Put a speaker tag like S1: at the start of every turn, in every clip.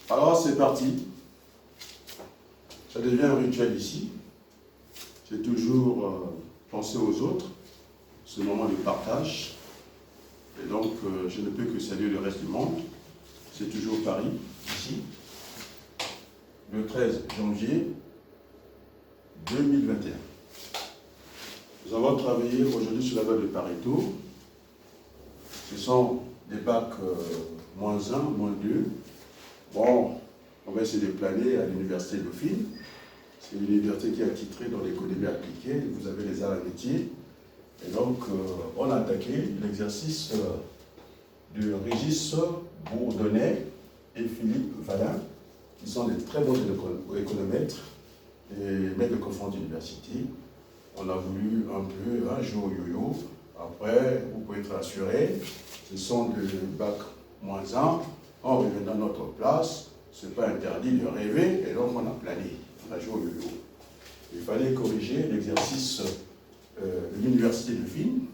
S1: Alors c'est parti. Ça devient un rituel ici. C'est toujours penser aux autres, ce moment de partage. Et donc je ne peux que saluer le reste du monde. C'est toujours Paris, ici, le 13 janvier 2021. Nous avons travaillé aujourd'hui sur la loi de Pareto. Ce sont des bacs -1, -2. Bon, on va essayer de planer à l'université Dauphine. C'est une université qui est attitrée dans l'économie appliquée. Vous avez les arts et métiers. Et donc, on a attaqué l'exercice de Régis Bourdonnais et Philippe Valin, qui sont des très bons économètres et maîtres de conférences d'université. On a voulu un peu jouer au yo-yo. Après, vous pouvez être assuré, ce sont des bacs -1. On revient dans notre place, ce n'est pas interdit de rêver, et donc on a plané, on a joué au yo-yo. Il fallait corriger l'exercice de l'université de Dauphine.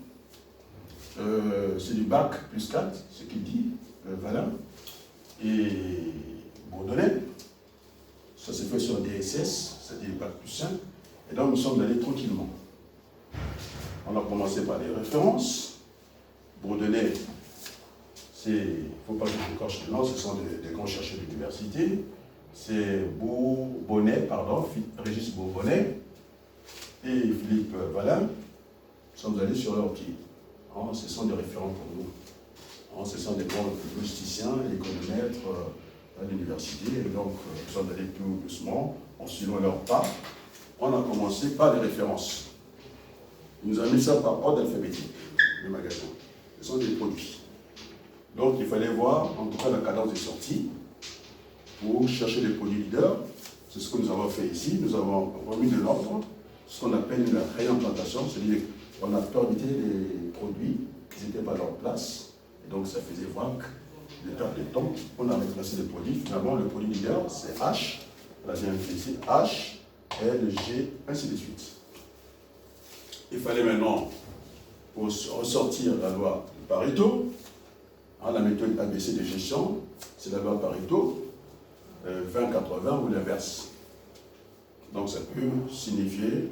S1: C'est du bac +4, ce qu'il dit, Valin, et Bourdonnais. Ça s'est fait sur DSS, c'est-à-dire bac +5. Et donc nous sommes allés tranquillement. On a commencé par les références. Bourdonnais, il ne faut pas que je coche le nom, ce sont des grands chercheurs d'université. C'est Régis Bourbonnais et Philippe Valin. Nous sommes allés sur leurs pieds. Ce sont des référents pour nous. Ce sont des grands logisticiens et économètres à l'université. Et donc, nous sommes allés tout doucement, en suivant leurs pas. On a commencé par les références. Il nous a mis ça par ordre alphabétique, le magasin. Ce sont des produits. Donc, il fallait voir, en tout cas, la cadence des sorties pour chercher les produits leaders. C'est ce que nous avons fait ici. Nous avons remis de l'ordre, ce qu'on appelle une réimplantation, c'est-à-dire qu'on a permuté les produits qui n'étaient pas à leur place. Et donc, ça faisait voir des pertes de temps. On a remplacé les produits. Finalement, le produit leader, c'est H. On a bien fait ici. H, L, G, ainsi de suite. Il fallait maintenant, pour ressortir la loi de Pareto, la méthode ABC de gestion, c'est la loi Pareto, 20-80 ou l'inverse. Donc ça peut signifier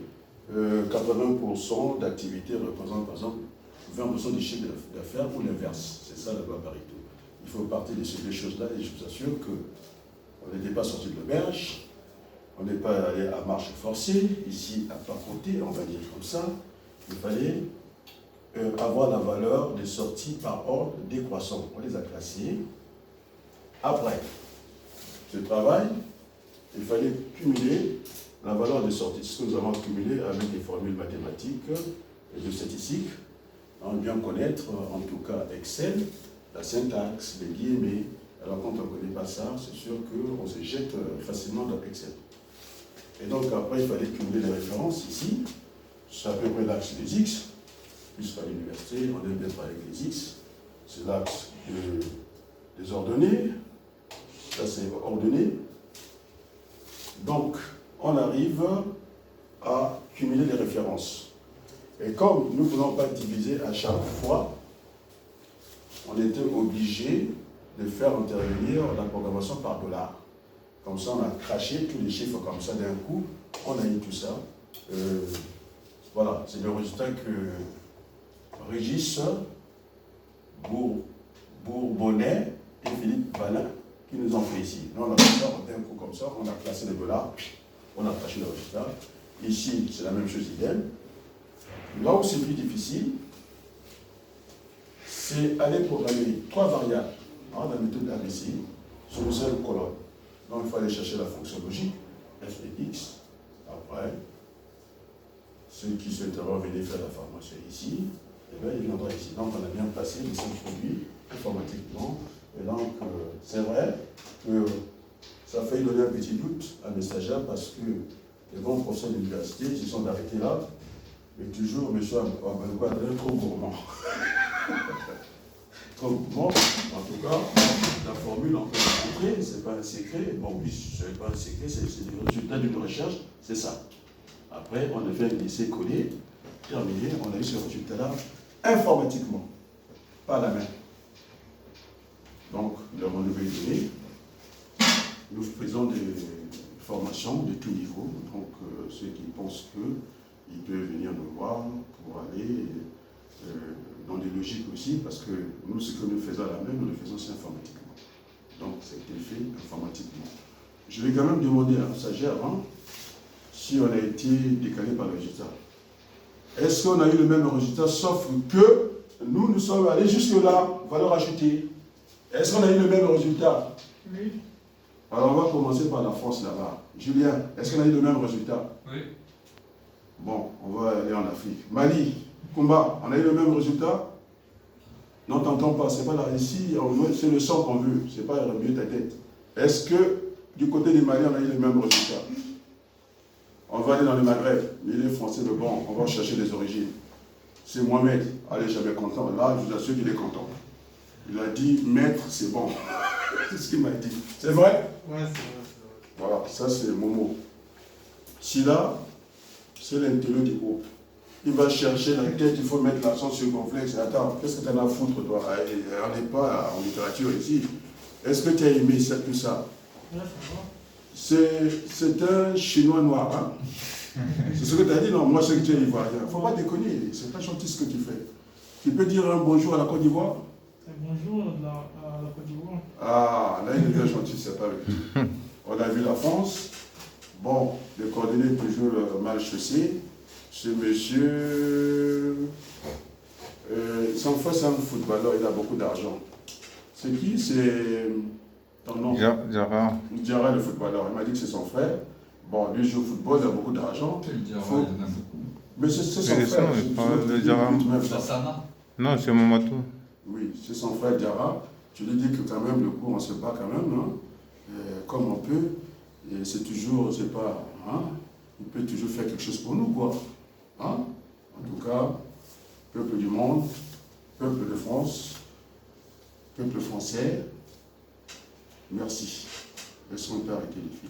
S1: 80% d'activité représente par exemple 20% du chiffre d'affaires ou l'inverse. C'est ça la loi Pareto. Il faut partir de ces deux choses-là et je vous assure qu'on n'était pas sorti de l'auberge. On n'est pas allé à marche forcée, ici à pas côté, on va dire comme ça. Il fallait avoir la valeur des sorties par ordre décroissant. On les a classées. Après ce travail, il fallait cumuler la valeur des sorties. Ce que nous avons cumulé avec des formules mathématiques et de statistiques. On va bien connaître, en tout cas Excel, la syntaxe, les guillemets. Alors quand on ne connaît pas ça, c'est sûr qu'on se jette facilement dans Excel. Et donc après, il fallait cumuler les références ici. C'est à peu près l'axe des X, puisqu'à l'université, on aime bien travailler avec les X. C'est l'axe des ordonnées. Là, c'est ordonné. Donc, on arrive à cumuler les références. Et comme nous ne voulons pas diviser à chaque fois, on était obligé de faire intervenir la programmation par dollar. Comme ça, on a craché tous les chiffres comme ça d'un coup. On a eu tout ça. Voilà, c'est le résultat que Régis Bourbonnais et Philippe Valin qui nous ont fait ici. Nous, on a fait ça d'un coup comme ça, on a classé les dollars, on a craché le résultat. Ici, c'est la même chose idem. Là où c'est plus difficile, c'est aller programmer 3 variables dans la méthode ABC sur une seule colonne. Donc, il faut aller chercher la fonction logique, f et x. Après, ceux qui souhaiteront venir faire la formation ici, eh bien, il viendra ici. Donc, on a bien placé les 5 produits informatiquement. Et donc, c'est vrai que ça a failli donner un petit doute à mes stagiaires parce que les bons professeurs d'université se sont arrêtés là, mais toujours, monsieur Abankouadré, trop gourmand. Trop gourmand. En tout cas, la formule, on peut la montrer, ce n'est pas un secret. Bon, oui, ce n'est pas un secret, c'est le résultat d'une recherche, c'est ça. Après, on a fait un essai collé, terminé, on a eu ce résultat-là informatiquement, pas à la main. Donc, le rendez-vous est donné. nous faisons des formations de tout niveau. Donc, ceux qui pensent qu'ils peuvent venir nous voir pour aller dans des logiques aussi, parce que nous, ce que nous faisons à la main, nous le faisons aussi informatiquement. Donc, c'était fait informatiquement. Je vais quand même demander à un stagiaire avant si on a été décalé par le résultat. Est-ce qu'on a eu le même résultat, sauf que nous sommes allés jusque-là, valeur ajoutée. Est-ce qu'on a eu le même résultat?
S2: Oui.
S1: Alors, on va commencer par la France là-bas. Julien, est-ce qu'on a eu le même résultat?
S2: Oui.
S1: Bon, on va aller en Afrique. Mali, Kumba, on a eu le même résultat? Non, t'entends pas, c'est pas là. Ici, c'est le son qu'on veut, c'est pas mieux ta tête. Est-ce que du côté des Mali, on a eu le même résultat? On va aller dans le Maghreb, il est français, mais bon, on va chercher les origines. C'est Mohamed, allez, j'avais content. Là, je vous assure qu'il est content. Il a dit, maître, c'est bon. C'est ce qu'il m'a dit. C'est vrai?
S2: Ouais, c'est vrai.
S1: Voilà, ça c'est Momo. Silla, c'est l'intello du groupe. Il va chercher la tête, il faut mettre l'accent sur le complexe. Attends, qu'est-ce que tu en as à foutre, toi? On n'est pas en littérature ici. Est-ce que tu as aimé ça, tout ça?
S2: Ouais, ça va.
S1: C'est un chinois noir, hein? C'est ce que tu as dit, non? Moi, je sais que tu es ivoirien. Il ne faut pas déconner, c'est pas gentil ce que tu fais. Tu peux dire un bonjour à la Côte d'Ivoire?
S2: Bonjour à la Côte d'Ivoire.
S1: Ah, là, il est bien gentil, c'est pas avec lui. On a vu la France. Bon, les coordonnées toujours mal chaussées. Ce monsieur, son frère, c'est un footballeur, il a beaucoup d'argent. C'est qui? C'est ton nom?
S3: Diarra.
S1: Diarra, le footballeur. Il m'a dit que c'est son frère. Bon, lui joue au football, il a beaucoup d'argent. Mais c'est son frère.
S3: Le Diarra. Non, c'est Mamatou.
S1: Oui, c'est son frère Diarra. Je lui dis que quand même, le coup, on se bat quand même, hein, comme on peut. Et c'est toujours, c'est pas, hein, il peut toujours faire quelque chose pour nous, quoi. Hein? En tout cas, peuple du monde, peuple de France, peuple français, merci. Laissons-nous arrêter les filles.